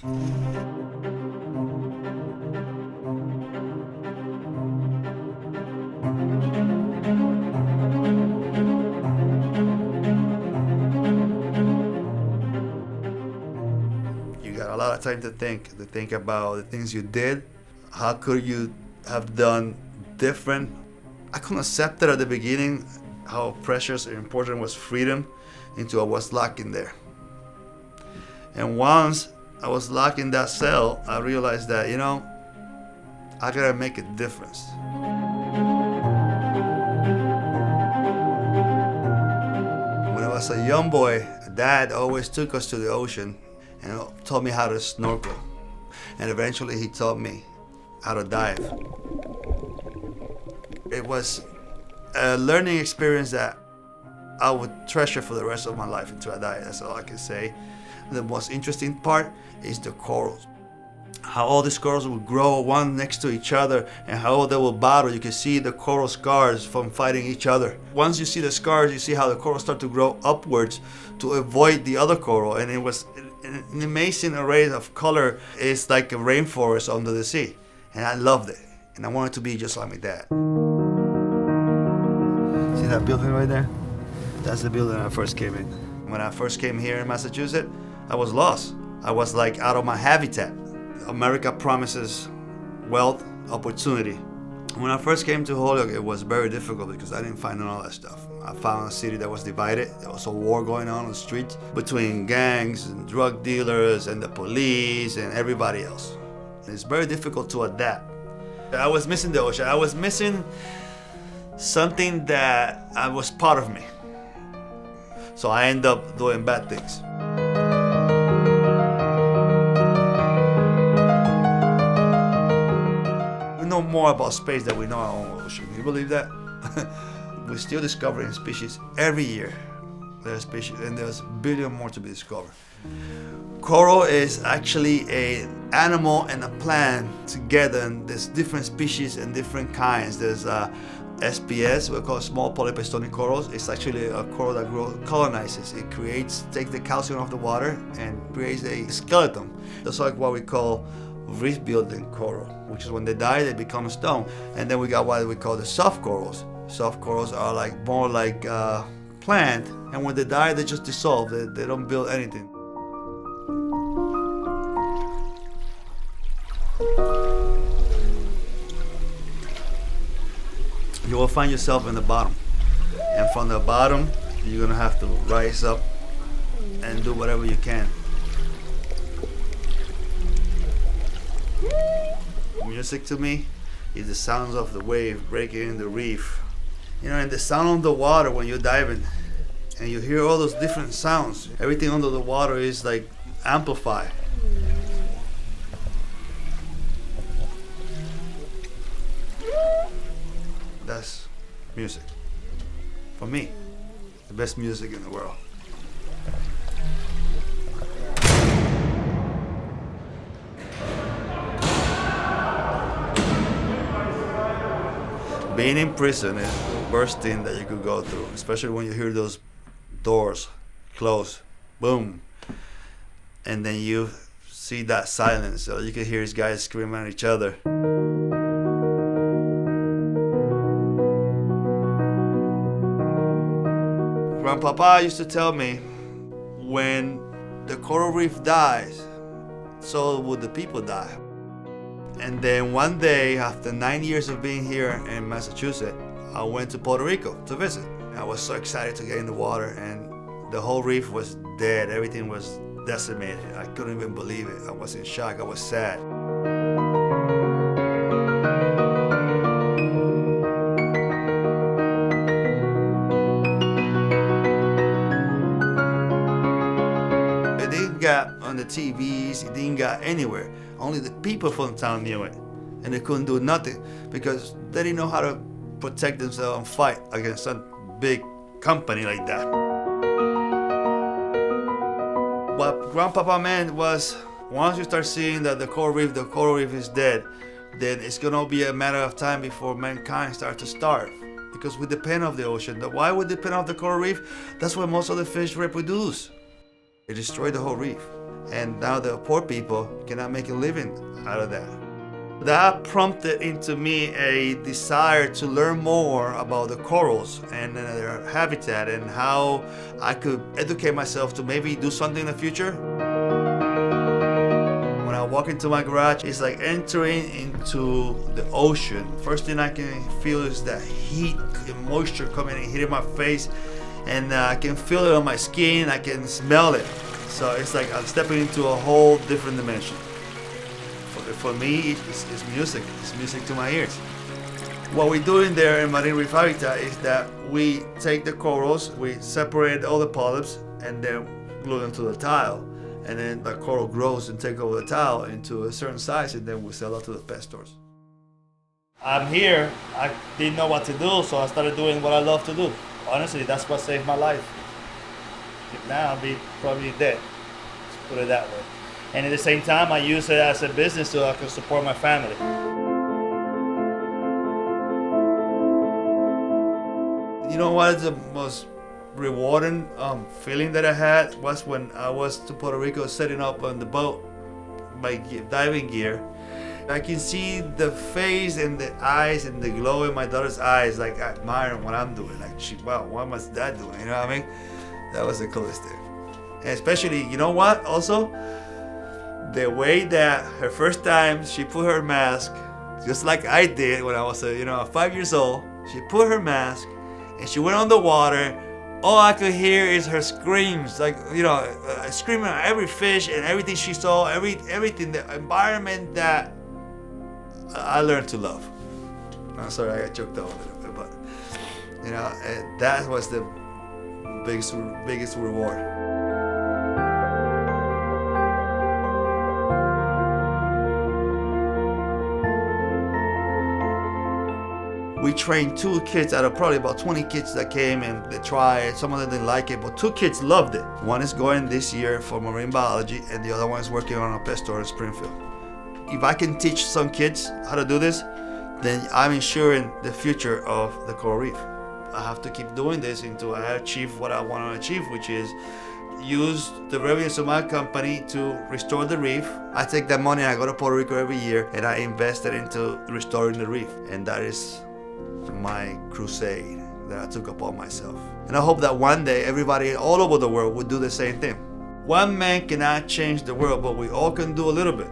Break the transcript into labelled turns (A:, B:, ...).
A: You got a lot of time to think about the things you did. How could you have done different? I couldn't accept it at the beginning, how precious and important was freedom, until I was locked in there. And once I was locked in that cell, I realized that, I gotta make a difference. When I was a young boy, Dad always took us to the ocean and taught me how to snorkel. And eventually he taught me how to dive. It was a learning experience that I would treasure for the rest of my life until I die. That's all I can say. The most interesting part is the corals. How all these corals will grow one next to each other and how they will battle. You can see the coral scars from fighting each other. Once you see the scars, you see how the corals start to grow upwards to avoid the other coral. And it was an amazing array of color. It's like a rainforest under the sea. And I loved it. And I wanted to be just like my dad. See that building right there? That's the building I first came in. When I first came here in Massachusetts, I was lost. I was like out of my habitat. America promises wealth, opportunity. When I first came to Holyoke, it was very difficult because I didn't find all that stuff. I found a city that was divided. There was a war going on the streets between gangs and drug dealers and the police and everybody else. It's very difficult to adapt. I was missing the ocean. I was missing something that was part of me. So I ended up doing bad things. We know more about space than we know our own ocean. You believe that? We're still discovering species every year. There's species, and there's a billion more to be discovered. Coral is actually an animal and a plant together, and there's different species and different kinds. There's SPS, we call it small polypistonic corals. It's actually a coral that colonizes. It takes the calcium off the water and creates a skeleton. That's like what we call reef building coral, which is when they die, they become stone. And then we got what we call the soft corals. Soft corals are more like plant, and when they die, they just dissolve. They don't build anything. You will find yourself in the bottom, and from the bottom you're gonna have to rise up and do whatever you can. Music to me is the sounds of the wave breaking in the reef, and the sound of the water when you're diving, and you hear all those different sounds. Everything under the water is like amplified. That's music. For me, the best music in the world. Being in prison is the worst thing that you could go through, especially when you hear those doors close, boom, and then you see that silence, so you can hear these guys screaming at each other. Grandpapa used to tell me, when the coral reef dies, so would the people die. And then one day, after 9 years of being here in Massachusetts, I went to Puerto Rico to visit. I was so excited to get in the water, and the whole reef was dead. Everything was decimated. I couldn't even believe it. I was in shock. I was sad. It didn't get on the TVs. It didn't get anywhere. Only the people from the town knew it, and they couldn't do nothing because they didn't know how to protect themselves and fight against some big company like that. What Grandpapa meant was, once you start seeing that the coral reef is dead, then it's gonna be a matter of time before mankind starts to starve, because we depend on the ocean. Why we depend on the coral reef? That's where most of the fish reproduce. It destroyed the whole reef. and now the poor people cannot make a living out of that. That prompted into me a desire to learn more about the corals and their habitat and how I could educate myself to maybe do something in the future. When I walk into my garage, it's like entering into the ocean. First thing I can feel is that heat and moisture coming and hitting my face, and I can feel it on my skin, I can smell it. So it's like I'm stepping into a whole different dimension. For me, it's music. It's music to my ears. What we're doing there in Marine Reef Habitat is that we take the corals, we separate all the polyps, and then glue them to the tile. And then the coral grows and take over the tile into a certain size, and then we sell it to the pet stores. I'm here. I didn't know what to do, so I started doing what I love to do. Honestly, that's what saved my life. If now, I'd be probably dead. Let's put it that way. And at the same time, I use it as a business so I can support my family. You know what is the most rewarding feeling that I had was when I was to Puerto Rico setting up on the boat, my diving gear. I can see the face and the eyes and the glow in my daughter's eyes, like admiring what I'm doing. Like, wow, what was that doing? You know what I mean? That was the coolest thing. And especially, you know what, also? The way that her first time she put her mask, just like I did when I was 5 years old, she put her mask and she went on the water. All I could hear is her screams, like, screaming at every fish and everything she saw, everything, the environment that I learned to love. I'm sorry, I got choked up a little bit, but that was the biggest reward. We trained 2 kids out of probably about 20 kids that came and they tried. Some of them didn't like it, but 2 kids loved it. One is going this year for marine biology, and the other one is working on a pet store in Springfield. If I can teach some kids how to do this, then I'm ensuring the future of the coral reef. I have to keep doing this until I achieve what I want to achieve, which is use the revenues of my company to restore the reef. I take that money and I go to Puerto Rico every year and I invest it into restoring the reef. And that is my crusade that I took upon myself. And I hope that one day everybody all over the world would do the same thing. One man cannot change the world, but we all can do a little bit.